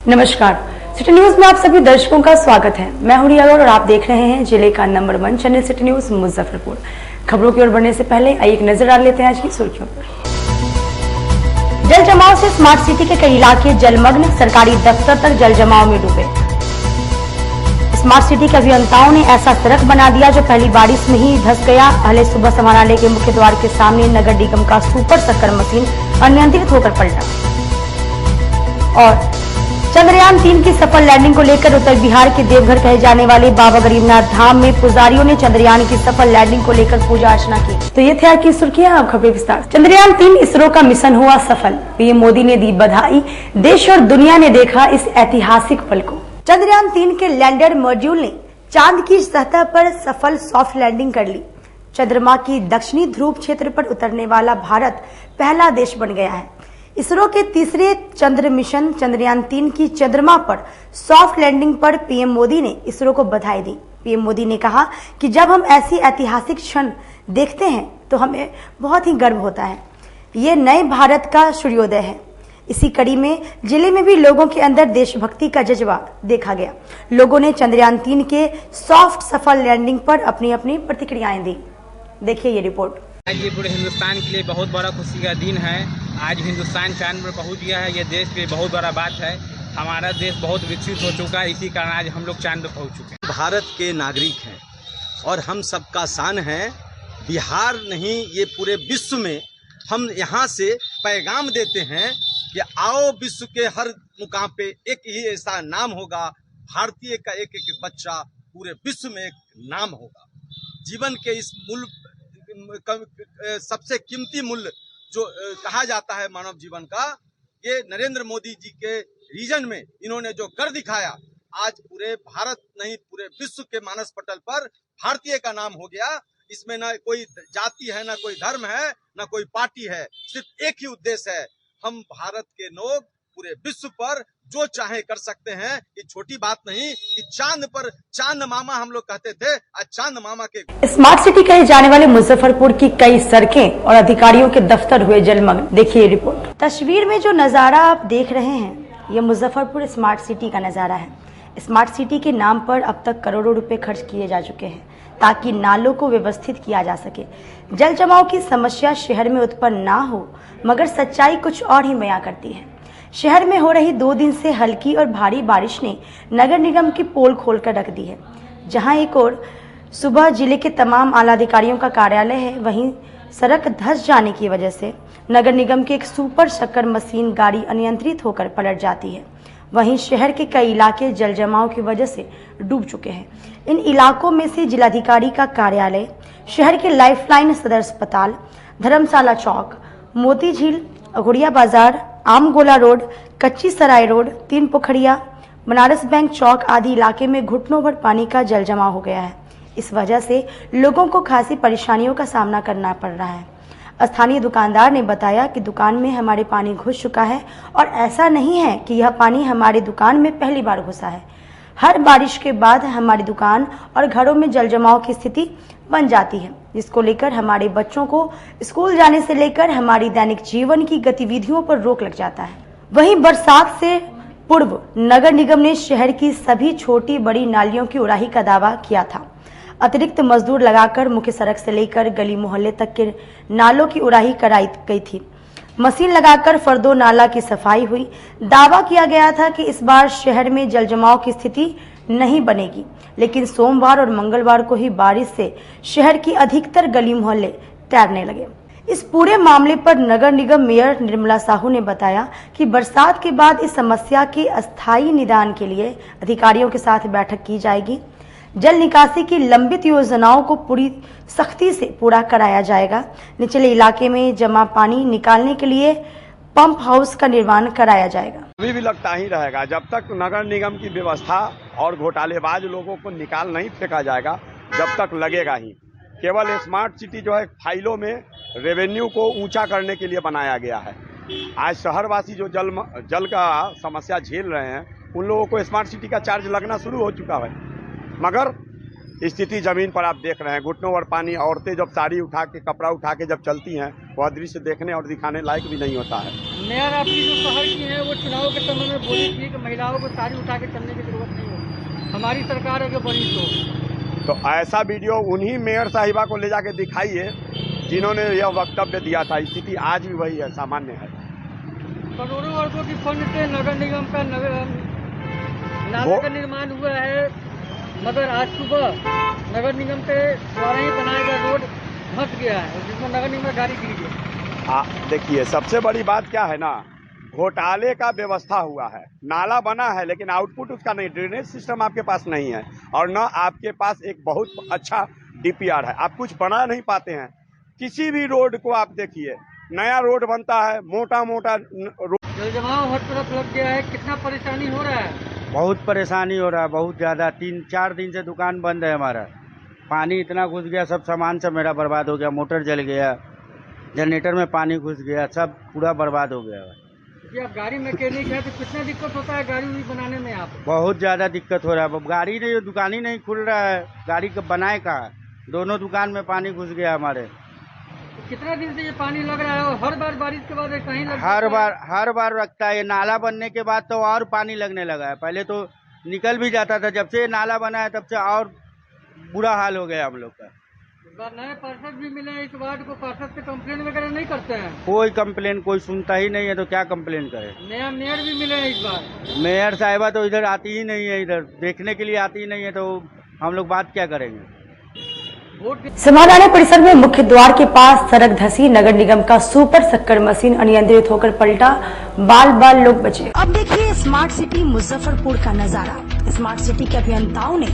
नमस्कार, city news में आप सभी दर्शकों का स्वागत है। मैं हूं रिया और आप देख रहे हैं जिले का number 1 channel city news Muzaffarpur. खबरों की ओर बढ़ने से पहले आइए एक नजर डाल लेते हैं आज की सुर्खियों पर। जल जमाव से स्मार्ट सिटी के कई इलाके जलमग्न, सरकारी दफ्तर तक जल जमाव में डूबे। स्मार्ट सिटी के अभियंताओं ने ऐसा सड़क बना दिया जो पहली बारिश में ही धंस गया। पहले सुबह समाहरणालय के मुख्य द्वार के सामने नगर निगम का सुपर शक्कर मशीन अनियंत्रित होकर पलटा। और चंद्रयान 3 की सफल लैंडिंग को लेकर उत्तर बिहार के देवघर कहे जाने वाले बाबा गरीबनाथ धाम में पुजारियों ने चंद्रयान की सफल लैंडिंग को लेकर पूजा अर्चना की। तो ये थे आज की सुर्खियां, अब खबरें विस्तार। चंद्रयान 3 इसरो का मिशन हुआ सफल, पीएम मोदी ने दी बधाई। देश और दुनिया ने देखा इस ऐतिहासिक पल को। चंद्रयान 3 के लैंडर मॉड्यूल ने चांद की सतह पर सफल सॉफ्ट लैंडिंग कर ली। चंद्रमा की दक्षिणी ध्रुव क्षेत्र पर उतरने वाला भारत पहला देश बन गया है। इसरो के तीसरे चंद्र मिशन चंद्रयान 3 की चंद्रमा पर सॉफ्ट लैंडिंग पर पीएम मोदी ने इसरो को बधाई दी। पीएम मोदी ने कहा कि जब हम ऐसी ऐतिहासिक क्षण देखते हैं तो हमें बहुत ही गर्व होता है। ये नए भारत का सूर्योदय है। इसी कड़ी में जिले में भी लोगों के अंदर देशभक्ति का जज्बा देखा गया। लोगों ने चंद्रयान 3 के सॉफ्ट सफल लैंडिंग पर अपनी अपनी प्रतिक्रियाएं दी। देखिए ये रिपोर्ट। आज ये पूरे हिंदुस्तान के लिए बहुत बड़ा खुशी का दिन है। आज हिंदुस्तान चांद पर पहुंच गया है। ये देश के लिए बहुत बड़ा बात है। हमारा देश बहुत विकसित हो चुका है, इसी कारण आज हम लोग चांद पर पहुंच चुके हैं। भारत के नागरिक हैं और हम सबका शान है। बिहार नहीं, ये पूरे विश्व में हम यहाँ से पैगाम देते हैं कि आओ विश्व के हर मुकाम पे एक ही ऐसा नाम होगा, भारतीय का एक एक बच्चा पूरे विश्व में एक नाम होगा। जीवन के इस मूल्य सबसे कीमती मूल्य जो कहा जाता है मानव जीवन का, ये नरेंद्र मोदी जी के रीजन में इन्होंने जो कर दिखाया, आज पूरे भारत नहीं पूरे विश्व के मानस पटल पर भारतीय का नाम हो गया। इसमें ना कोई जाति है, ना कोई धर्म है, ना कोई पार्टी है, सिर्फ एक ही उद्देश्य है, हम भारत के लोग पूरे विश्व पर जो चाहे कर सकते हैं। ये छोटी बात नहीं कि चांद पर चांद मामा हम लोग कहते थे, आज चांद मामा के। स्मार्ट सिटी कहे जाने वाले मुजफ्फरपुर की कई सड़कें और अधिकारियों के दफ्तर हुए जलमग्न। देखिए रिपोर्ट। तस्वीर में जो नजारा आप देख रहे हैं, ये मुजफ्फरपुर स्मार्ट सिटी का नजारा है। स्मार्ट सिटी के नाम पर अब तक करोड़ों रुपए खर्च किए जा चुके हैं ताकि नालों को व्यवस्थित किया जा सके। जल जमाव की समस्या शहर में उत्पन्न ना हो, मगर सच्चाई कुछ और ही बयां करती है। शहर में हो रही 2 दिन से हल्की और भारी बारिश ने नगर निगम की पोल खोलकर रख दी है। जहां एक और सुबह जिले के तमाम आला अधिकारियों का कार्यालय है, वहीं सड़क धंस जाने की वजह से नगर निगम की एक सुपर शक्कर मशीन गाड़ी अनियंत्रित होकर पलट जाती है। वहीं शहर के कई इलाके जल जमाव की वजह से डूब चुके हैं। इन इलाकों में से जिलाधिकारी का कार्यालय, शहर के लाइफलाइन सदर अस्पताल, धर्मशाला चौक, मोती झील, अघोड़िया बाजार, आमगोला रोड, कच्ची सराय रोड, 3 पोखरिया, बनारस बैंक चौक आदि इलाके में घुटनों भर पानी का जल जमा हो गया है। इस वजह से लोगों को खासी परेशानियों का सामना करना पड़ रहा है। स्थानीय दुकानदार ने बताया कि दुकान में हमारे पानी घुस चुका है और ऐसा नहीं है कि यह पानी हमारी दुकान में पहली बार घुसा है। हर बारिश के बाद हमारी दुकान और घरों में जल जमाव की स्थिति बन जाती है, जिसको लेकर हमारे बच्चों को स्कूल जाने से लेकर हमारी दैनिक जीवन की गतिविधियों पर रोक लग जाता है। वहीं बरसात से पूर्व नगर निगम ने शहर की सभी छोटी बड़ी नालियों की उड़ाही का दावा किया था। अतिरिक्त मजदूर लगाकर मुख्य सड़क से लेकर गली मोहल्ले तक के नालों की उड़ाही कराई गई थी। मशीन लगाकर फर्दो नाला की सफाई हुई। दावा किया गया था कि इस बार शहर में जल जमाव की स्थिति नहीं बनेगी, लेकिन सोमवार और मंगलवार को ही बारिश से शहर की अधिकतर गली मोहल्ले तैरने लगे। इस पूरे मामले पर नगर निगम मेयर निर्मला साहू ने बताया कि बरसात के बाद इस समस्या के अस्थायी निदान के लिए अधिकारियों के साथ बैठक की जाएगी। जल निकासी की लंबित योजनाओं को पूरी सख्ती से पूरा कराया जाएगा। निचले इलाके में जमा पानी निकालने के लिए पंप हाउस का निर्माण कराया जाएगा। अभी भी लगता ही रहेगा जब तक नगर निगम की व्यवस्था और घोटालेबाज लोगों को निकाल नहीं फेंका जाएगा, जब तक लगेगा ही। केवल स्मार्ट सिटी जो है फाइलों में रेवेन्यू को ऊंचा करने के लिए बनाया गया है। आज शहरवासी जो जल का समस्या झेल रहे हैं, उन लोगों को स्मार्ट सिटी का चार्ज लगना शुरू हो चुका है, मगर स्थिति जमीन पर आप देख रहे हैं, घुटनों पर पानी। औरतें जब साड़ी उठा के, कपड़ा उठा के जब चलती हैं, वह दृश्य देखने और दिखाने लायक भी नहीं होता है। मेयर आपकी जो शहर की है वो चुनाव के समय में बोली थी कि महिलाओं को साड़ी उठा के चलने की जरूरत नहीं है, हमारी सरकार अगर बनी तो ऐसा वीडियो उन्हीं मेयर साहिबा को ले जाके दिखाइए जिन्होंने यह वक्तव्य दिया था। स्थिति आज भी वही है, सामान्य है। करोड़ों वर्गों की फंड से नगर निगम का नाला का निर्माण हुआ है, मगर आज सुबह नगर निगम के द्वारा ही बनाया गया रोड धंस गया है, जिसमें नगर निगम गाड़ी गिर गई। देखिए, सबसे बड़ी बात क्या है ना, घोटाले का व्यवस्था हुआ है। नाला बना है लेकिन आउटपुट उसका नहीं, ड्रेनेज सिस्टम आपके पास नहीं है और न आपके पास एक बहुत अच्छा डीपीआर है। आप कुछ बना नहीं पाते हैं। किसी भी रोड को आप देखिए, नया रोड बनता है, मोटा मोटा रोड, जलजमाव हर तरफ लग गया है। कितना परेशानी हो रहा है? बहुत परेशानी हो रहा है, बहुत ज़्यादा। 3-4 दिन से दुकान बंद है हमारा। पानी इतना घुस गया, सब सामान सब मेरा बर्बाद हो गया। मोटर जल गया, जनरेटर में पानी घुस गया, सब पूरा बर्बाद हो गया। कि आप गाड़ी मैकेनिक है तो कितना दिक्कत होता है गाड़ी बनाने में? आप बहुत ज़्यादा दिक्कत हो रहा है। गाड़ी नहीं, दुकान ही नहीं खुल रहा है, गाड़ी कब बनाए कहाँ? दोनों दुकान में पानी घुस गया हमारे। कितना दिन से ये पानी लग रहा है और हर बार बारिश के बाद कहीं हर बार लगता है। ये नाला बनने के बाद तो और पानी लगने लगा है, पहले तो निकल भी जाता था। जब से ये नाला बना है तब से और बुरा हाल हो गया हम लोग का। नए पार्षद भी मिले इस वार्ड को, पार्षद से कंप्लेन वगैरह नहीं करते हैं? कोई कंप्लेन, कोई सुनता ही नहीं है, तो क्या कंप्लेन करे। नया मेयर भी मिले हैं इस बार। मेयर साहिबा तो इधर आती ही नहीं है, इधर देखने के लिए आती ही नहीं है, तो हम लोग बात क्या करेंगे। समाहरणालय परिसर में मुख्य द्वार के पास सड़क धसी, नगर निगम का सुपर शक्कर मशीन अनियंत्रित होकर पलटा, बाल लोग बचे। अब देखिए स्मार्ट सिटी मुजफ्फरपुर का नजारा। स्मार्ट सिटी के अभियंताओं ने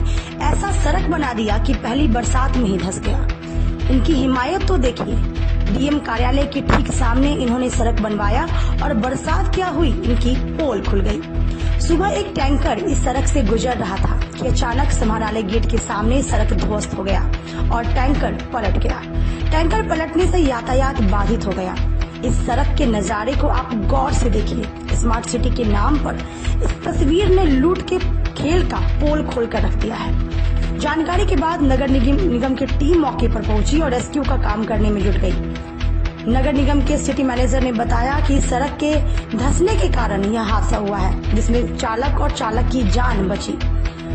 ऐसा सड़क बना दिया कि पहली बरसात में ही धंस गया। इनकी हिमायत तो देखिए, डीएम कार्यालय के ठीक सामने इन्होंने सड़क बनवाया और बरसात क्या हुई, इनकी पोल खुल गई। सुबह एक टैंकर इस सड़क से गुजर रहा था कि अचानक समाहरणालय गेट के सामने सड़क ध्वस्त हो गया और टैंकर पलट गया। टैंकर पलटने से यातायात बाधित हो गया। इस सड़क के नजारे को आप गौर से देखिए। स्मार्ट सिटी के नाम पर इस तस्वीर ने लूट के खेल का पोल खोल कर रख दिया है। जानकारी के बाद नगर निगम की टीम मौके पर पहुंची और रेस्क्यू का काम करने में जुट गई। नगर निगम के सिटी मैनेजर ने बताया कि सड़क के धंसने के कारण यह हादसा हुआ है, जिसमें चालक और चालक की जान बची।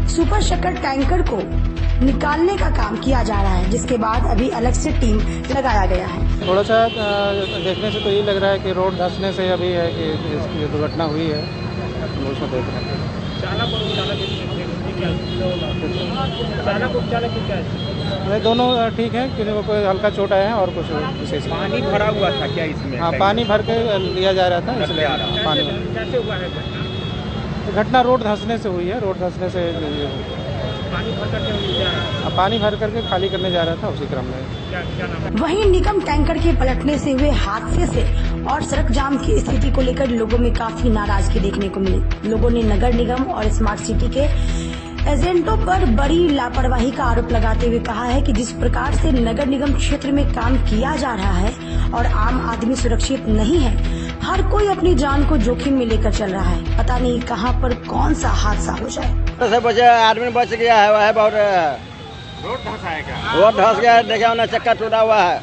सुपर शक्कर टैंकर को निकालने का काम किया जा रहा है, जिसके बाद अभी अलग से टीम लगाया गया है। थोड़ा सा देखने से तो ये लग रहा है कि रोड धंसने से अभी है कि ये दुर्घटना हुई है, उसमें देख रहे हैं। दोनों ठीक है, किसी को कोई हल्का चोट आया है और कुछ विशेष। पानी भरा हुआ था क्या इसमें? हाँ, पानी भर के लिया जा रहा था, इसलिए पानी कैसे हुआ है घटना? रोड धंसने से हुई है। रोड धंसने से पानी भर करके खाली करने जा रहा था, उसी क्रम में। वहीं निगम टैंकर के पलटने से हुए हादसे से और सड़क जाम की स्थिति को लेकर लोगों में काफी नाराजगी देखने को मिली। लोगों ने नगर निगम और स्मार्ट सिटी के एजेंटों पर बड़ी लापरवाही का आरोप लगाते हुए कहा है कि जिस प्रकार से नगर निगम क्षेत्र में काम किया जा रहा है और आम आदमी सुरक्षित नहीं है, हर कोई अपनी जान को जोखिम में लेकर चल रहा है। पता नहीं कहां पर कौन सा हादसा हो जाए। से बचे आदमी बच गया है, वह बहुत रोड धंसा है क्या? रोड धंस गया है, देखा ना, चक्का टूटा हुआ है।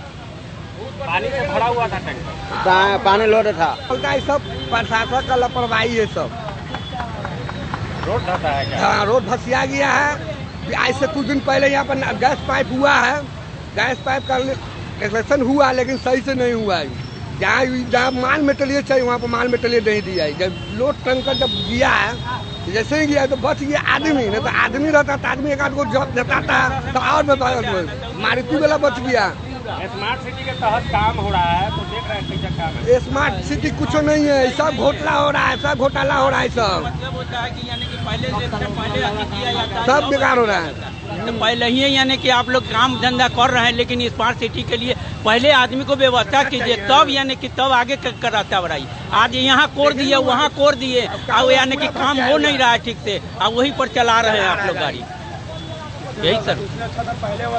पानी से भरा हुआ था टैंकर, पानी लोड था। सब प्रशासन का लापरवाही है। सब रोड धंसा है क्या? हाँ, रोड धंसिया गया है। आज से कुछ दिन पहले यहाँ पर गैस पाइप हुआ है, गैस पाइप का कनेक्शन हुआ लेकिन सही से नहीं हुआ है। जहाँ माल मेटेरियल चाहिए वहाँ पर माल मेटेरियल नहीं दिया है। जब लोड टैंकर जब दिया है, जैसे ही गया तो बच गया आदमी, नहीं तो आदमी रहता तो आदमी एक आध को जॉब देता था तो और मारुति वाला बच गया। स्मार्ट सिटी के तहत काम हो रहा है, तो देख रहे हैं कैसा काम है। स्मार्ट सिटी कुछ नहीं है, सब घोटाला हो रहा है, सब घोटाला हो रहा है। सब बेकार हो रहा है। तो पहले ही यानी कि आप लोग काम धंधा कर रहे हैं, लेकिन स्मार्ट सिटी के लिए पहले आदमी को व्यवस्था कीजिए, तब यानी कि तब आगे कराता बढ़ाई। आज यहाँ कोर दिए, वहाँ कोर दिए, और यानी कि काम हो नहीं रहा है ठीक से, और वहीं पर चला रहे हैं आप लोग गाड़ी। यही सर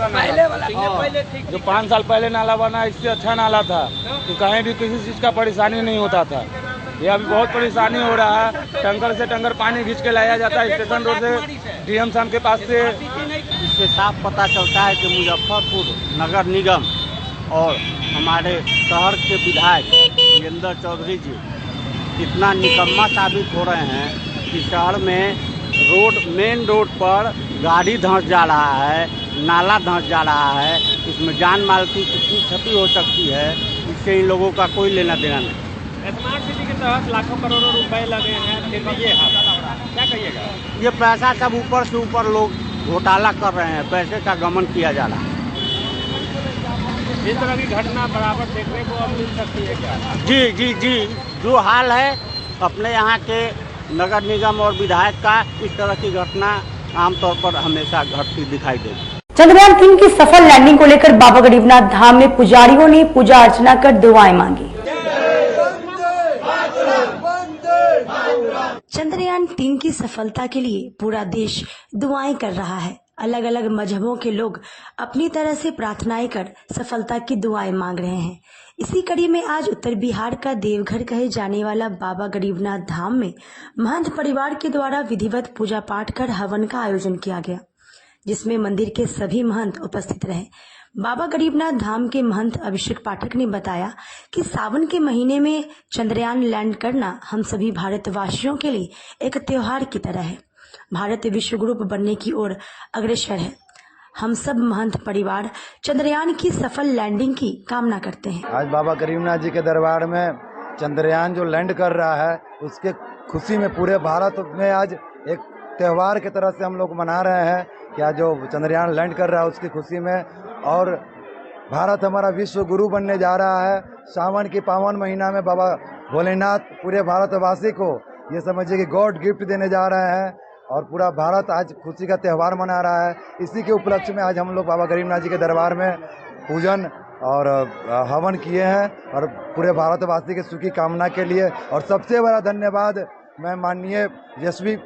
पहले जो 5 साल पहले नाला बना, इससे अच्छा नाला था, तो कहीं भी किसी चीज का परेशानी नहीं होता था। ये अभी बहुत परेशानी हो रहा है। टैंकर से टैंकर पानी खींच के लाया जाता है स्टेशन रोड से, डीएम साहब के पास से इससे साफ पता चलता है कि मुजफ्फरपुर नगर निगम और हमारे शहर के विधायक वीरेंद्र चौधरी जी इतना निकम्मा साबित हो रहे हैं कि शहर में मेन रोड पर गाड़ी धंस जा रहा है, नाला धंस जा रहा है, इसमें जान माल की कितनी क्षति हो सकती है, इससे इन लोगों का कोई लेना देना नहीं। स्मार्ट सिटी के तहत लाखों करोड़ों रुपए लगे हैं, फिर भी ये हाल क्या कहिएगा? ये पैसा सब ऊपर से ऊपर लोग घोटाला कर रहे हैं, पैसे का गमन किया जा रहा है। इस तरह की घटना बराबर देखने को अब मिल सकती है क्या? जी, जो हाल है अपने यहाँ के नगर निगम और विधायक का, इस तरह की घटना आमतौर पर हमेशा घटती दिखाई देती। चंद्रयान 3 की सफल लैंडिंग को लेकर बाबा गरीबनाथ धाम में पुजारियों ने पूजा अर्चना कर दुआएं मांगी। चंद्रयान 3 की सफलता के लिए पूरा देश दुआएं कर रहा है। अलग अलग मजहबों के लोग अपनी तरह से प्रार्थनाएं कर सफलता की दुआएं मांग रहे हैं। इसी कड़ी में आज उत्तर बिहार का देवघर कहे जाने वाला बाबा गरीबनाथ धाम में महंत परिवार के द्वारा विधिवत पूजा पाठ कर हवन का आयोजन किया गया, जिसमें मंदिर के सभी महंत उपस्थित रहे। बाबा गरीबनाथ धाम के महंत अभिषेक पाठक ने बताया कि सावन के महीने में चंद्रयान लैंड करना हम सभी भारतवासियों के लिए एक त्योहार की तरह है। भारत विश्व गुरु बनने की ओर अग्रसर है। हम सब महंत परिवार चंद्रयान की सफल लैंडिंग की कामना करते हैं। आज बाबा गरीबनाथ जी के दरबार में चंद्रयान जो लैंड कर रहा है, उसके खुशी में पूरे भारत में आज एक त्योहार की तरह से हम लोग मना रहे हैं कि आज जो चंद्रयान लैंड कर रहा है उसकी खुशी में। और भारत हमारा विश्व गुरु बनने जा रहा है। सावन के पावन महीना में बाबा भोलेनाथ पूरे भारतवासी को ये समझिए कि गॉड गिफ्ट देने जा रहे हैं और पूरा भारत आज खुशी का त्यौहार मना रहा है। इसी के उपलक्ष्य में आज हम लोग बाबा गरीबनाथ जी के दरबार में पूजन और हवन किए हैं और पूरे भारतवासी के सुखी कामना के लिए। और सबसे बड़ा धन्यवाद मैं माननीय यशस्वी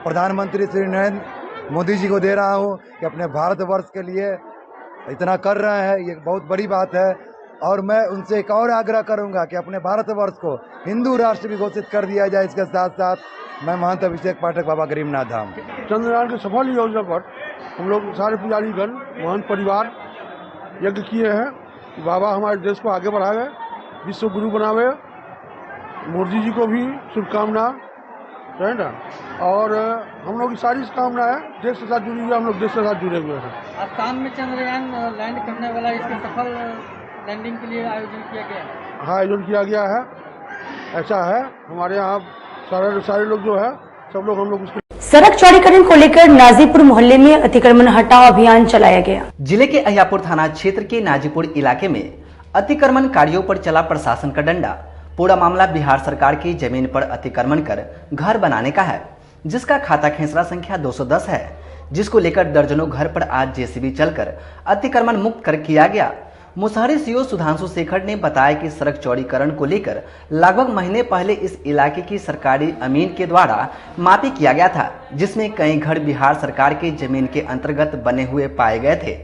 प्रधानमंत्री श्री नरेंद्र मोदी जी को दे रहा हूं कि अपने भारतवर्ष के लिए इतना कर रहे हैं, ये बहुत बड़ी बात है। और मैं उनसे एक और आग्रह करूंगा कि अपने भारतवर्ष को हिंदू राष्ट्र भी घोषित कर दिया जाए। इसके साथ साथ मैं महंत अभिषेक पाठक बाबा गरीबनाथ धाम चंद्रयान के सफल योजना पर हम लोग सारे पुजारीगण महंत परिवार यज्ञ किए हैं। बाबा हमारे देश को आगे बढ़ावे, विश्व गुरु बनावे। मोदी जी को भी शुभकामना है ना। और हम लोग की सारी कामना है देश के साथ जुड़ी हुई है, हम लोग देश के साथ जुड़े हुए हैं। आसाम में चंद्रयान लैंड करने वाला, इसके सफल लैंडिंग के लिए आयोजन किया गया है। हाँ, आयोजन किया गया है। ऐसा है हमारे यहाँ सारे लोग जो है सब लोग हम लोग उसके सड़क चौड़ीकरण को लेकर नाजीपुर मोहल्ले में अतिक्रमण हटाओ अभियान चलाया गया। जिले के अहियापुर थाना क्षेत्र के नाजीपुर इलाके में अतिक्रमणकारियों पर चला प्रशासन का डंडा। पूरा मामला बिहार सरकार की जमीन पर अतिक्रमण कर घर बनाने का है, जिसका खाता खेसरा संख्या 210 है, जिसको लेकर दर्जनों घर पर आज जेसीबी चलकर अतिक्रमण मुक्त कर किया गया। मुसहरी सीओ सुधांशु शेखर ने बताया कि सड़क चौड़ीकरण को लेकर लगभग महीने पहले इस इलाके की सरकारी अमीन के द्वारा मापी किया गया था, जिसमें कई घर बिहार सरकार की जमीन के अंतर्गत बने हुए पाए गए थे।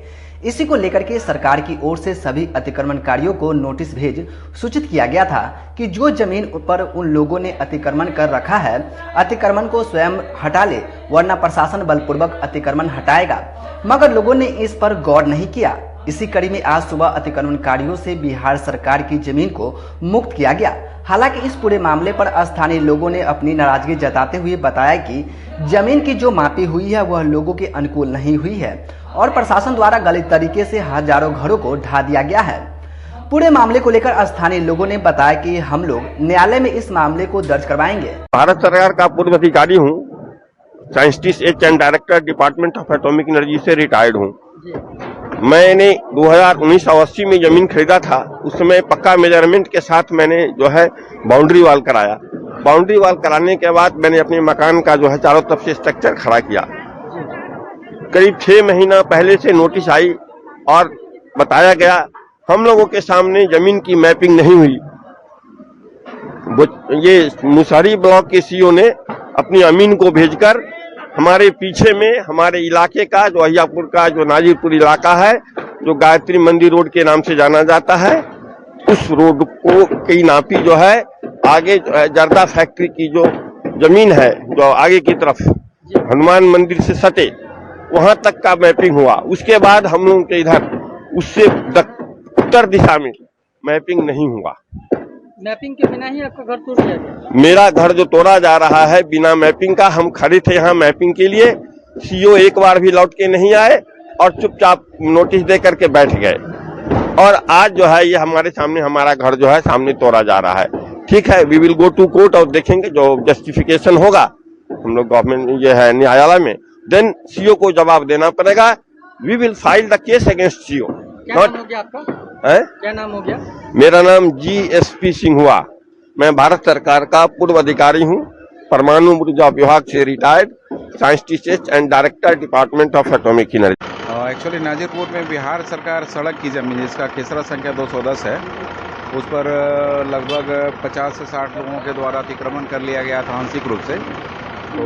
इसी को लेकर के सरकार की ओर से सभी अतिक्रमणकारियों को नोटिस भेज सूचित किया गया था कि जो जमीन पर उन लोगों ने अतिक्रमण कर रखा है, अतिक्रमण को स्वयं हटा ले, वरना प्रशासन बलपूर्वक अतिक्रमण हटाएगा। मगर लोगों ने इस पर गौर नहीं किया। इसी कड़ी में आज सुबह अतिक्रमणकारियों से बिहार सरकार की जमीन को मुक्त किया गया। हालांकि इस पूरे मामले पर स्थानीय लोगों ने अपनी नाराजगी जताते हुए बताया कि जमीन की जो मापी हुई है वह लोगों के अनुकूल नहीं हुई है और प्रशासन द्वारा गलत तरीके से हजारों घरों को ढा दिया गया है। पूरे मामले को लेकर स्थानीय लोगों ने बताया कि हम लोग न्यायालय में इस मामले को दर्ज करवाएंगे। भारत सरकार का पूर्व अधिकारी हूँ, scientist H and director department of atomic energy से रिटायर्ड हूँ। मैंने 2019-80 में जमीन खरीदा था। उस समय पक्का मेजरमेंट के साथ मैंने जो है बाउंड्री वाल कराया। बाउंड्री वाल कराने के बाद मैंने अपने मकान का जो है चारों तरफ से स्ट्रक्चर खड़ा किया। करीब 6 महीना पहले से नोटिस आई और बताया गया हम लोगों के सामने जमीन की मैपिंग नहीं हुई। ये मुसहरी ब्लॉक के सीईओ ने अपनी अमीन को भेजकर हमारे पीछे में हमारे इलाके का जो अहियापुर का जो नाजीपुर इलाका है, जो गायत्री मंदिर रोड के नाम से जाना जाता है, उस रोड को की नापी जो है आगे जर्दा फैक्ट्री की जो जमीन है जो आगे की तरफ हनुमान मंदिर से सटे, वहां तक का मैपिंग हुआ। उसके बाद हम लोगों के इधर उससे उत्तर दिशा में मैपिंग नहीं हुआ। मैपिंग के बिना ही आपका घर तोड़ दिया गया? मेरा घर जो तोड़ा जा रहा है बिना मैपिंग का, हम खड़े थे यहाँ मैपिंग के लिए, सीओ एक बार भी लौट के नहीं आए और चुपचाप नोटिस दे करके बैठ गए। और आज जो है ये हमारे सामने हमारा घर जो है सामने तोड़ा जा रहा है। ठीक है, we will go to court और देखेंगे जो जस्टिफिकेशन होगा हम लोग गवर्नमेंट ये है न्यायालय में, देन सीओ को जवाब देना पड़ेगा। We will file the case against CO. क्या नाम हो गया आपका? क्या नाम हो गया? मेरा नाम GSP सिंह हुआ। मैं भारत सरकार का पूर्व अधिकारी हूँ, परमाणु ऊर्जा विभाग से retired, scientist and director department of atomic energy. Actually Nazirpur में बिहार सरकार सड़क की जमीन जिसका खेसरा संख्या 210 है, उस पर लगभग 50 से 60 लोगों के द्वारा अतिक्रमण कर लिया गया था आंशिक रूप से। तो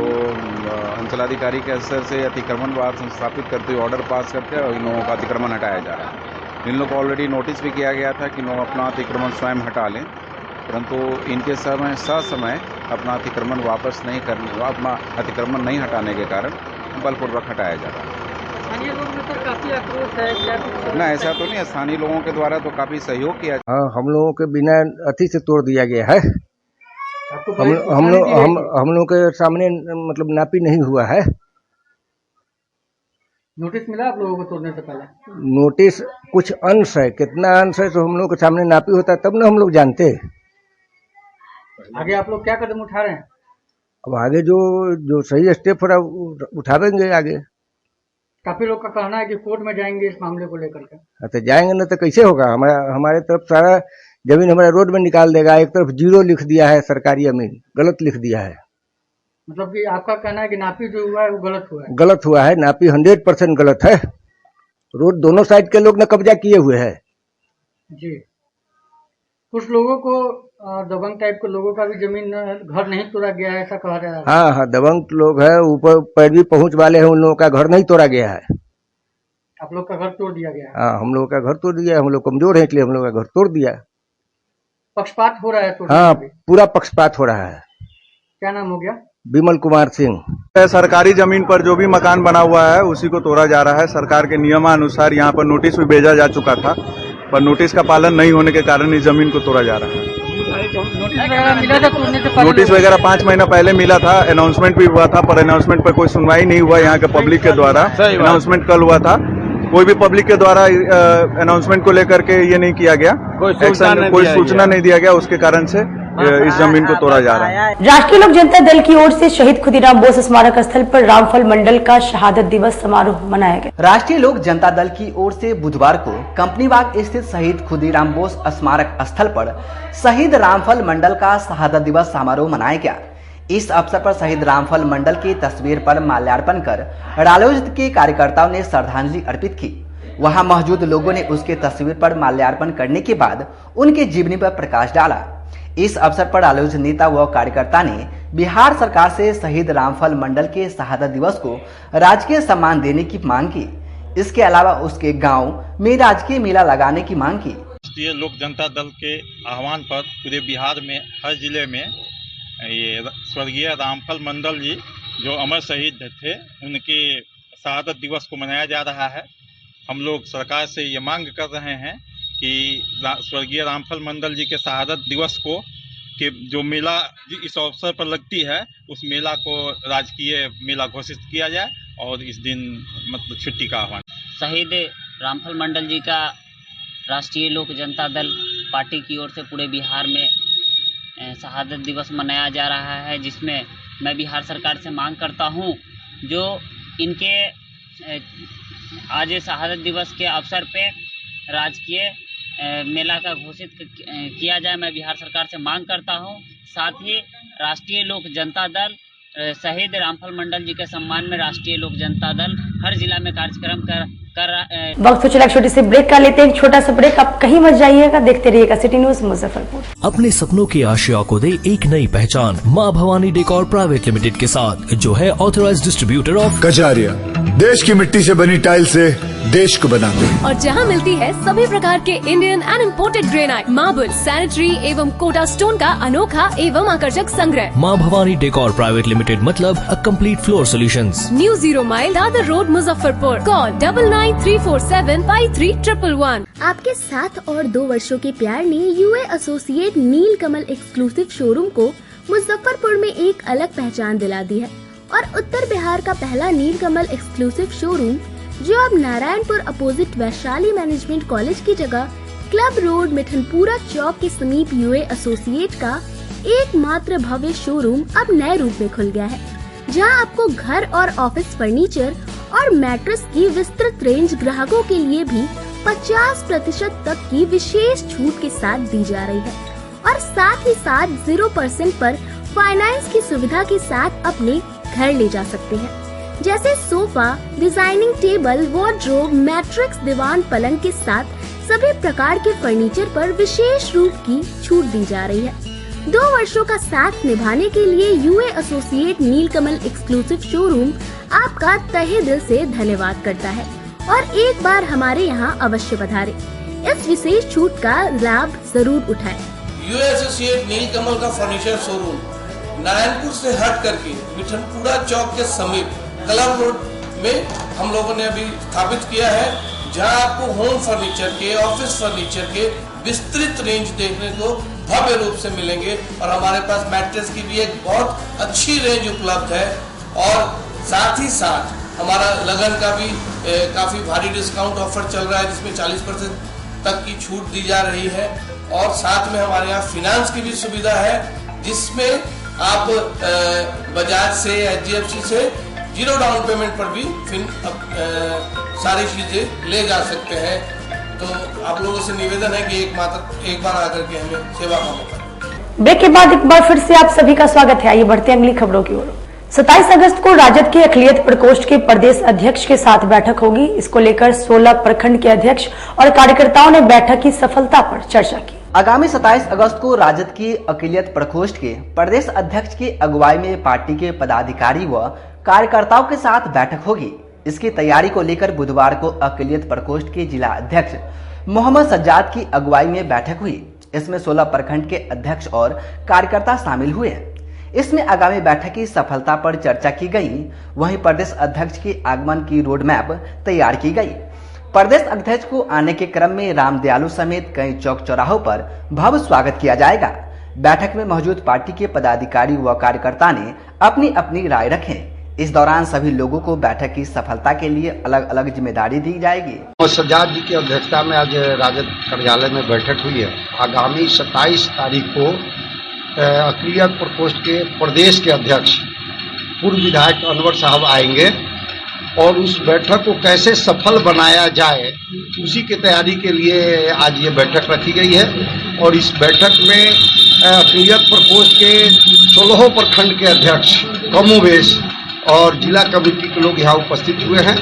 अंचलाधिकारी के स्तर से अतिक्रमण वाद स्थापित करते हुए ऑर्डर पास करके इन लोगों का अतिक्रमण हटाया जा रहा है। इन लोगों को ऑलरेडी नोटिस भी किया गया था कि लोग अपना अतिक्रमण स्वयं हटा लें, परंतु इनके समय अपना अतिक्रमण वापस नहीं करने, अपना अतिक्रमण नहीं हटाने के कारण बलपूर्वक हटाया जा रहा है। स्थानीय लोगों में सर काफी आक्रोश है क्या? ना, ऐसा तो नहीं है, स्थानीय लोगों के द्वारा तो काफी सहयोग किया। हाँ, हम लोगों के बिना अति से तोड़ दिया गया है। हम लोग के सामने मतलब नापी नहीं हुआ है। नोटिस मिला आप लोगों को तोड़ने से पहले? नोटिस कुछ अंश है, कितना अंश है तो हम लोग के सामने नापी होता तब ना हम लोग जानते। आगे आप लोग क्या कदम उठा रहे हैं? अब आगे जो सही स्टेप हो रहा उठावेंगे आगे। काफी लोग का कहना है कि कोर्ट में जाएंगे इस मामले को लेकर के। तो जाएंगे ना तो कैसे होगा? हमारे तरफ सारा जमीन हमारा रोड में निकाल देगा। एक तरफ 0 लिख दिया है, सरकारी जमीन गलत लिख दिया है। मतलब कि आपका कहना है कि नापी जो हुआ है वो गलत हुआ है? गलत हुआ है, नापी 100% गलत है। रोड दोनों साइड के लोग ने कब्जा किए हुए हैं जी। कुछ लोगों को दबंग टाइप के लोगों का भी जमीन घर नहीं तोड़ा गया है ऐसा कहा जा रहा है। हाँ, दबंग लोग है, ऊपर पैरवी पहुंच वाले हैं, उन लोगों का घर नहीं तोड़ा गया है। आप लोग का घर तोड़ दिया गया है? हाँ, हम लोगों का घर तोड़ दिया। हम लोग कमजोर हैं इसलिए हम लोग का घर तोड़ दिया। पक्षपात हो रहा है? हाँ, पूरा पक्षपात हो रहा है। क्या नाम हो गया? विमल कुमार सिंह। सरकारी जमीन पर जो भी मकान बना हुआ है उसी को तोड़ा जा रहा है। सरकार के नियमानुसार यहाँ पर नोटिस भी भेजा जा चुका था, पर नोटिस का पालन नहीं होने के कारण इस जमीन को तोड़ा जा रहा है। नोटिस वगैरह 5 महीना पहले मिला था, अनाउंसमेंट भी हुआ था, पर अनाउंसमेंट पर कोई सुनवाई नहीं हुआ यहाँ के पब्लिक के द्वारा। अनाउंसमेंट कल हुआ था, कोई भी पब्लिक के द्वारा अनाउंसमेंट को लेकर के ये नहीं किया गया, कोई सूचना नहीं दिया गया, उसके कारण से इस जमीन को तोड़ा जा रहा है। राष्ट्रीय लोक जनता दल की ओर से शहीद खुदीराम बोस स्मारक स्थल पर रामफल मंडल का शहादत दिवस समारोह मनाया गया। राष्ट्रीय लोक जनता दल की ओर से बुधवार को कंपनी बाग स्थित शहीद खुदीराम बोस स्मारक स्थल पर शहीद रामफल मंडल का शहादत दिवस समारोह मनाया गया। इस अवसर पर शहीद रामफल मंडल की तस्वीर पर माल्यार्पण कर रालोद के कार्यकर्ताओं ने श्रद्धांजलि अर्पित की। वहां मौजूद लोगों ने उसके तस्वीर पर माल्यार्पण करने के बाद उनके जीवनी पर प्रकाश डाला। इस अवसर पर रालोद नेता व कार्यकर्ता ने बिहार सरकार से शहीद रामफल मंडल के शहादत दिवस को राजकीय सम्मान देने की मांग की। इसके अलावा उसके गांव में राजकीय मेला लगाने की मांग की। राष्ट्रीय लोक जनता दल के आह्वान पर पूरे बिहार में हर जिले में ये स्वर्गीय रामफल मंडल जी जो अमर शहीद थे उनके शहादत दिवस को मनाया जा रहा है। हम लोग सरकार से ये मांग कर रहे हैं कि स्वर्गीय रामफल मंडल जी के शहादत दिवस को कि जो मेला इस अवसर पर लगती है उस मेला को राजकीय मेला घोषित किया जाए और इस दिन मतलब छुट्टी का आह्वान। शहीद रामफल मंडल जी का राष्ट्रीय लोक जनता दल पार्टी की ओर से पूरे बिहार में शहादत दिवस मनाया जा रहा है, जिसमें मैं बिहार सरकार से मांग करता हूं जो इनके आज शहादत दिवस के अवसर पे राजकीय मेला का घोषित किया जाए। मैं बिहार सरकार से मांग करता हूं। साथ ही राष्ट्रीय लोक जनता दल शहीद रामफल मंडल जी के सम्मान में राष्ट्रीय लोक जनता दल हर जिला में कार्यक्रम वक्त तो चला एक छोटी सी ब्रेक का लेते हैं, एक छोटा सा ब्रेक। आप कहीं मत जाइएगा, देखते रहिएगा सिटी न्यूज मुजफ्फरपुर। अपने सपनों की आशिया को दे एक नई पहचान माँ भवानी डेकोर प्राइवेट लिमिटेड के साथ, जो है ऑथराइज्ड डिस्ट्रीब्यूटर ऑफ कजारिया। देश की मिट्टी से बनी टाइल से देश को बनाते हैं, और जहां मिलती है सभी प्रकार के Indian and imported granite, marble, sanitary एवं कोटा स्टोन का अनोखा एवं आकर्षक संग्रह। माँ भवानी डेकोर प्राइवेट लिमिटेड मतलब a complete floor solutions. New 0 mile Dadar road Muzaffarpur. Call 9934753111। आपके 7 और 2 वर्षों के प्यार ने यूए एसोसिएट नीलकमल एक्सक्लूसिव शोरूम को मुजफ्फरपुर में एक अलग पहचान दिला दी है, और उत्तर बिहार का पहला नीलकमल एक्सक्लूसिव शोरूम जो अब Narayanpur opposite Vaishali management college की जगह क्लब रोड मिठनपुरा चौक के समीप यूए एसोसिएट का एकमात्र भव्य शोरूम अब नए रूप में खुल गया है, जहां आपको घर और ऑफिस फर्नीचर और मैट्रेस की विस्तृत रेंज ग्राहकों के लिए भी 50% तक की विशेष छूट के साथ दी जा रही है, और साथ ही साथ 0% पर फाइनेंस की सुविधा के साथ अपने घर ले जा सकते हैं, जैसे sofa, designing table, wardrobe, mattress, दीवान, पलंग के साथ सभी प्रकार के फर्नीचर पर विशेष रूप की छूट दी जा रही है। 2 वर्षों का साथ निभाने के लिए यूए एसोसिएट नीलकमल एक्सक्लूसिव शोरूम आपका तहे दिल से धन्यवाद करता है, और एक बार हमारे यहाँ अवश्य पधारें। इस विशेष छूट का लाभ जरूर उठाएं। यूए एसोसिएट नीलकमल का फर्नीचर शोरूम नारायणपुर से हट करके मिठनपुरा चौक के समीप क्लब रोड में हम लोगों ने अभी स्थापित किया है, जहां आपको होम फर्नीचर के, ऑफिस फर्नीचर के विस्तृत रेंज देखने को भव्य रूप से मिलेंगे, और हमारे पास मैट्रेस की भी एक बहुत अच्छी रेंज उपलब्ध है, और साथ ही साथ हमारा लगन का भी काफी भारी डिस्काउंट ऑफर चल रहा है, जिसमें 40% तक की छूट दी जा रही है, और साथ में हमारे यहाँ फाइनेंस की भी सुविधा है, जिसमें आप बजाज से, HDFC से 0 डाउन पेमेंट पर भी सारी चीजें ले जा सकते हैं। तो आप लोगों से निवेदन है कि एक बार आकर के हमें सेवा का मौका। ब्रेक के बाद एक बार फिर से आप सभी का स्वागत है। आइए बढ़ते हैं अगली खबरों की ओर। 27 अगस्त को राजद के अखिलियत प्रकोष्ठ के प्रदेश अध्यक्ष के साथ बैठक होगी। इसको लेकर 16 प्रखंड के अध्यक्ष और कार्यकर्ताओं ने बैठक की सफलता पर चर्चा की। आगामी 27 अगस्त को राजद की अखिलियत प्रकोष्ठ के प्रदेश अध्यक्ष की अगुवाई में पार्टी के पदाधिकारी व कार्यकर्ताओं के साथ बैठक होगी। इसकी तैयारी को लेकर बुधवार को अखिलियत प्रकोष्ठ के जिला अध्यक्ष मोहम्मद सज्जाद की अगुवाई में बैठक हुई। इसमें 16 प्रखंड के अध्यक्ष और कार्यकर्ता शामिल हुए। इसमें आगामी बैठक की सफलता पर चर्चा की गई। वहीं प्रदेश अध्यक्ष के आगमन की रोड मैप तैयार की गई। प्रदेश अध्यक्ष को आने के क्रम में रामदयालु समेत कई चौक चौराहों पर भव्य स्वागत किया जाएगा। बैठक में मौजूद पार्टी के पदाधिकारी व कार्यकर्ता ने अपनी अपनी राय रखें। इस दौरान सभी लोगों को बैठक की सफलता के लिए अलग अलग जिम्मेदारी दी जाएगी। सज्जाद जी की अध्यक्षता में आज राजद कार्यालय में बैठक हुई है। आगामी 27 तारीख को अखिलियत प्रकोष्ठ के प्रदेश के अध्यक्ष पूर्व विधायक अनवर साहब आएंगे, और उस बैठक को कैसे सफल बनाया जाए उसी की तैयारी के लिए आज ये बैठक रखी गई है। और इस बैठक में अखिलियत प्रकोष्ठ के 16 प्रखंड के अध्यक्ष कमोबेश और जिला कमेटी के लोग यहाँ उपस्थित हुए हैं,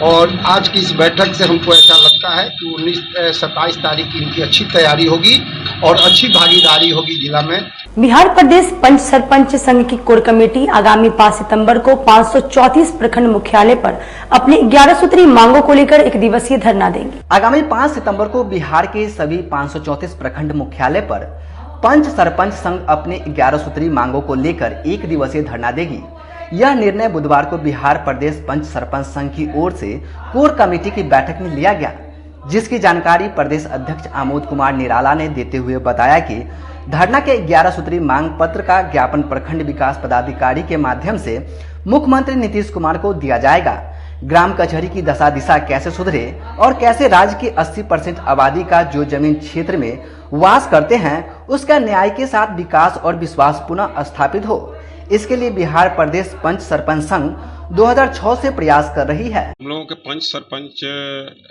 और आज की इस बैठक से हमको ऐसा लगता है कि 27 तारीख की इनकी अच्छी तैयारी होगी और अच्छी भागीदारी होगी जिला में। बिहार प्रदेश पंच सरपंच संघ की कोर कमेटी आगामी 5 सितंबर को 534 प्रखंड मुख्यालय पर अपनी 11 सूत्री मांगों को लेकर 1 दिवसीय धरना देंगे। आगामी 5 सितंबर को बिहार के सभी 534 प्रखंड मुख्यालय पर पंच सरपंच संघ अपने 11 सूत्री मांगों को लेकर 1 दिवसीय धरना देगी। यह निर्णय बुधवार को बिहार प्रदेश पंच सरपंच संघ की ओर से कोर कमेटी की बैठक में लिया गया, जिसकी जानकारी प्रदेश अध्यक्ष आमोद कुमार निराला ने देते हुए बताया कि धरना के 11 सूत्री मांग पत्र का ज्ञापन प्रखंड विकास पदाधिकारी के माध्यम से मुख्यमंत्री नीतीश कुमार को दिया जाएगा। ग्राम कचहरी की दशा दिशा कैसे सुधरे और कैसे राज्य की 80% आबादी का जो जमीन क्षेत्र में वास करते हैं उसका न्याय के साथ विकास और विश्वास पुनः स्थापित हो, इसके लिए बिहार प्रदेश पंच सरपंच संघ 2006 से प्रयास कर रही है। हम लोगों के पंच सरपंच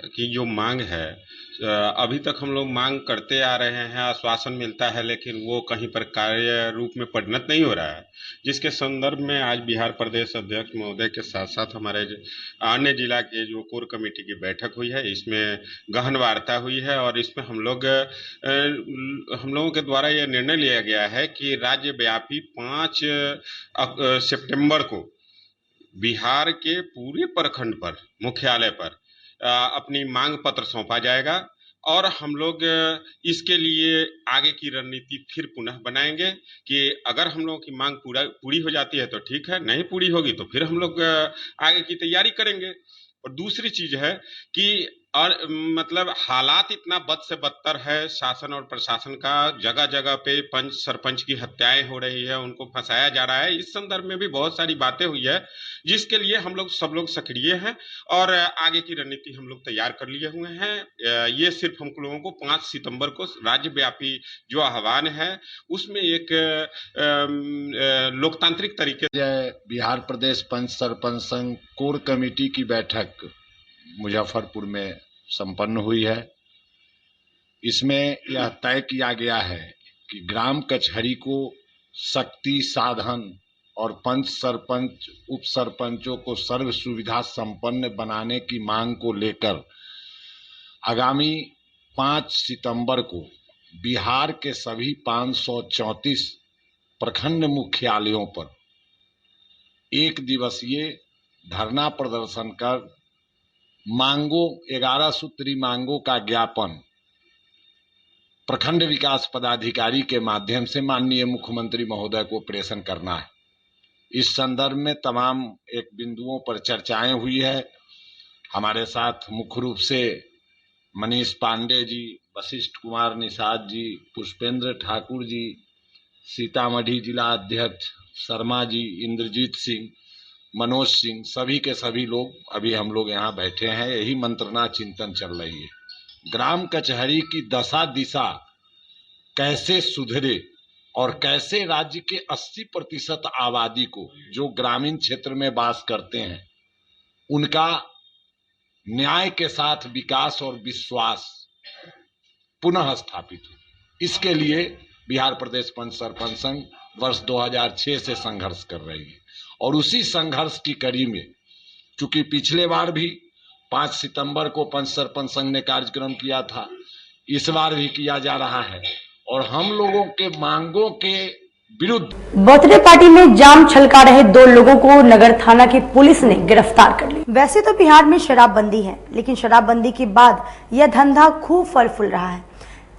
की जो मांग है अभी तक हम लोग मांग करते आ रहे हैं, आश्वासन मिलता है, लेकिन वो कहीं पर कार्य रूप में परिणत नहीं हो रहा है, जिसके संदर्भ में आज बिहार प्रदेश अध्यक्ष महोदय के साथ साथ हमारे अन्य जिला के जो कोर कमेटी की बैठक हुई है, इसमें गहन वार्ता हुई है और इसमें हम लोगों के द्वारा यह निर्णय लिया गया है कि राज्यव्यापी 5 सितंबर को बिहार के पूरे प्रखंड पर मुख्यालय पर अपनी मांग पत्र सौंपा जाएगा और हम लोग इसके लिए आगे की रणनीति फिर पुनः बनाएंगे कि अगर हम लोगों की मांग पूरी हो जाती है तो ठीक है, नहीं पूरी होगी तो फिर हम लोग आगे की तैयारी करेंगे। और दूसरी चीज है कि मतलब हालात इतना बद से बदतर है, शासन और प्रशासन का जगह जगह पे पंच सरपंच की हत्याएं हो रही है, उनको फंसाया जा रहा है। इस संदर्भ में भी बहुत सारी बातें हुई है, जिसके लिए हम लोग सब लोग सक्रिय हैं और आगे की रणनीति हम लोग तैयार कर लिए हुए हैं। ये सिर्फ हम लोगों को 5 सितंबर को राज्यव्यापी जो आह्वान है उसमें एक लोकतांत्रिक तरीके से बिहार प्रदेश पंच सरपंच संघ कोर कमेटी की बैठक मुजफ्फरपुर में संपन्न हुई है। इसमें यह तय किया गया है कि ग्राम कचहरी को शक्ति साधन और पंच सरपंच उप सरपंचों को सर्व सुविधा संपन्न बनाने की मांग को लेकर आगामी 5 सितंबर को बिहार के सभी 534 प्रखंड मुख्यालयों पर 1 दिवसीय धरना प्रदर्शन कर मांगों 11 सूत्री मांगों का ज्ञापन प्रखंड विकास पदाधिकारी के माध्यम से माननीय मुख्यमंत्री महोदय को प्रेषण करना है। इस संदर्भ में तमाम एक बिंदुओं पर चर्चाएं हुई है। हमारे साथ मुख्य रूप से मनीष पांडे जी, वशिष्ठ कुमार निषाद जी, पुष्पेंद्र ठाकुर जी, सीतामढ़ी जिला अध्यक्ष शर्मा जी, इंद्रजीत सिंह, मनोज सिंह, सभी के सभी लोग अभी हम लोग यहाँ बैठे हैं। यही मंत्रणा चिंतन चल रही है। ग्राम कचहरी की दशा दिशा कैसे सुधरे और कैसे राज्य के 80% आबादी को जो ग्रामीण क्षेत्र में वास करते हैं उनका न्याय के साथ विकास और विश्वास पुनः स्थापित हो, इसके लिए बिहार प्रदेश पंच सरपंच संघ वर्ष 2006 से संघर्ष कर रही है। और उसी संघर्ष की कड़ी में चूंकि पिछले बार भी 5 सितंबर को पंच सरपंच संघ ने कार्यक्रम किया था, इस बार भी किया जा रहा है और हम लोगों के मांगों के विरुद्ध बर्थडे पार्टी में जाम छलका रहे 2 लोगों को नगर थाना की पुलिस ने गिरफ्तार कर लिया। वैसे तो बिहार में शराबबंदी है, लेकिन शराबबंदी के बाद यह धंधा खूब फल फूल रहा है।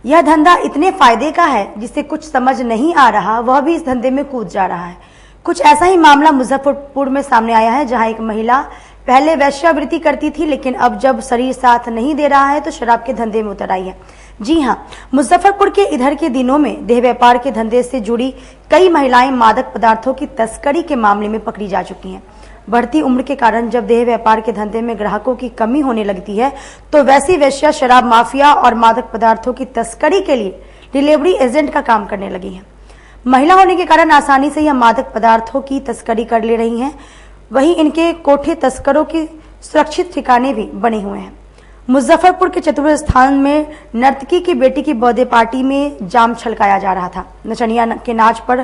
यह धंधा इतने फायदे का है जिसे कुछ समझ नहीं आ रहा, वह भी इस धंधे में कूद जा रहा है। कुछ ऐसा ही मामला मुजफ्फरपुर में सामने आया है, जहां एक महिला पहले वेश्यावृत्ति करती थी, लेकिन अब जब शरीर साथ नहीं दे रहा है तो शराब के धंधे में उतर आई है। जी हां, मुजफ्फरपुर के इधर के दिनों में देह व्यापार के धंधे से जुड़ी कई महिलाएं मादक पदार्थों की तस्करी के मामले में पकड़ी जा चुकी हैं। बढ़ती उम्र के कारण जब देह व्यापार के धंधे में ग्राहकों की कमी होने लगती है तो वैसी वेश्या शराब माफिया और मादक पदार्थों की तस्करी के लिए डिलीवरी एजेंट का काम करने लगी है। महिला होने के कारण आसानी से यह मादक पदार्थों की तस्करी कर ले रही हैं। वहीं इनके कोठे तस्करों के सुरक्षित ठिकाने भी बने हुए हैं। मुजफ्फरपुर के चतुर्थ स्थान में नर्तकी की बेटी की बर्थडे पार्टी में जाम छलकाया जा रहा था। नचनिया के नाच पर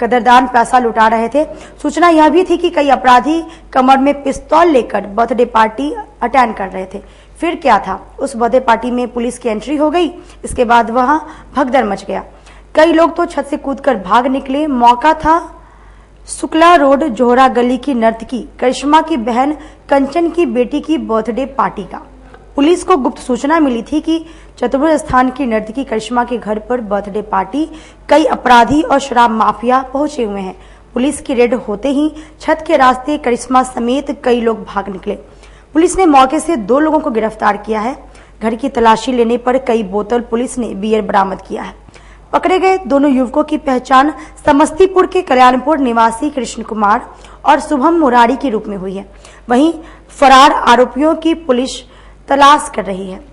कदरदान पैसा लुटा रहे थे। सूचना यह भी थी कि कई अपराधी कमर में पिस्तौल लेकर बर्थडे पार्टी अटेंड कर रहे थे। फिर क्या था, उस बर्थडे पार्टी में पुलिस की एंट्री हो गई। इसके बाद वहां भगदड़ मच गया। कई लोग तो छत से कूदकर भाग निकले। मौका था शुक्ला रोड जोहरा गली की नर्तकी करिश्मा की बहन कंचन की बेटी की बर्थडे पार्टी का। पुलिस को गुप्त सूचना मिली थी कि चतुर्थ स्थान की नर्तकी करिश्मा के घर पर बर्थडे पार्टी कई अपराधी और शराब माफिया पहुंचे हुए हैं। पुलिस की रेड होते ही छत के रास्ते करिश्मा समेत कई लोग भाग निकले। पुलिस ने मौके से 2 लोगों को गिरफ्तार किया है। घर की तलाशी लेने पर कई बोतल पुलिस ने बियर बरामद किया है। पकड़े गए दोनों युवकों की पहचान समस्तीपुर के कल्याणपुर निवासी कृष्ण कुमार और शुभम मुरारी के रूप में हुई है। वहीं फरार आरोपियों की पुलिस तलाश कर रही है।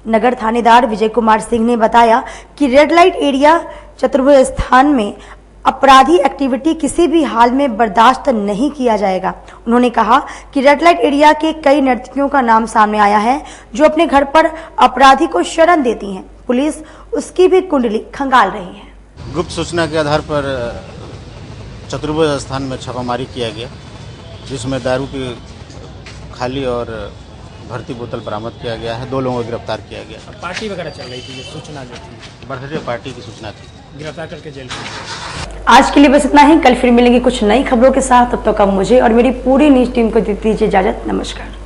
नगर थानेदार विजय कुमार सिंह ने बताया कि रेड लाइट एरिया चतुर्भुज स्थान में अपराधी एक्टिविटी किसी भी हाल में बर्दाश्त नहीं किया जाएगा। उन्होंने कहा कि रेड लाइट एरिया के कई नर्तकियों का नाम सामने आया है जो अपने घर पर अपराधी को शरण देती हैं। पुलिस उसकी भी कुंडली खंगाल रही है। गुप्त सूचना के आधार पर चतुर्भुज स्थान में छापामारी किया गया, जिसमें दारू की खाली और भर्ती बोतल बरामद किया गया है। 2 लोगों को गिरफ्तार किया गया। पार्टी वगैरह चल रही थी, ये सूचना जो थी बर्थडे पार्टी की सूचना थी, गिरफ्तार करके जेल में। आज के लिए बस इतना ही। कल फिर मिलेंगे कुछ नई खबरों के साथ। तब तक मुझे और मेरी पूरी न्यूज टीम को दीजिए इजाजत। नमस्कार।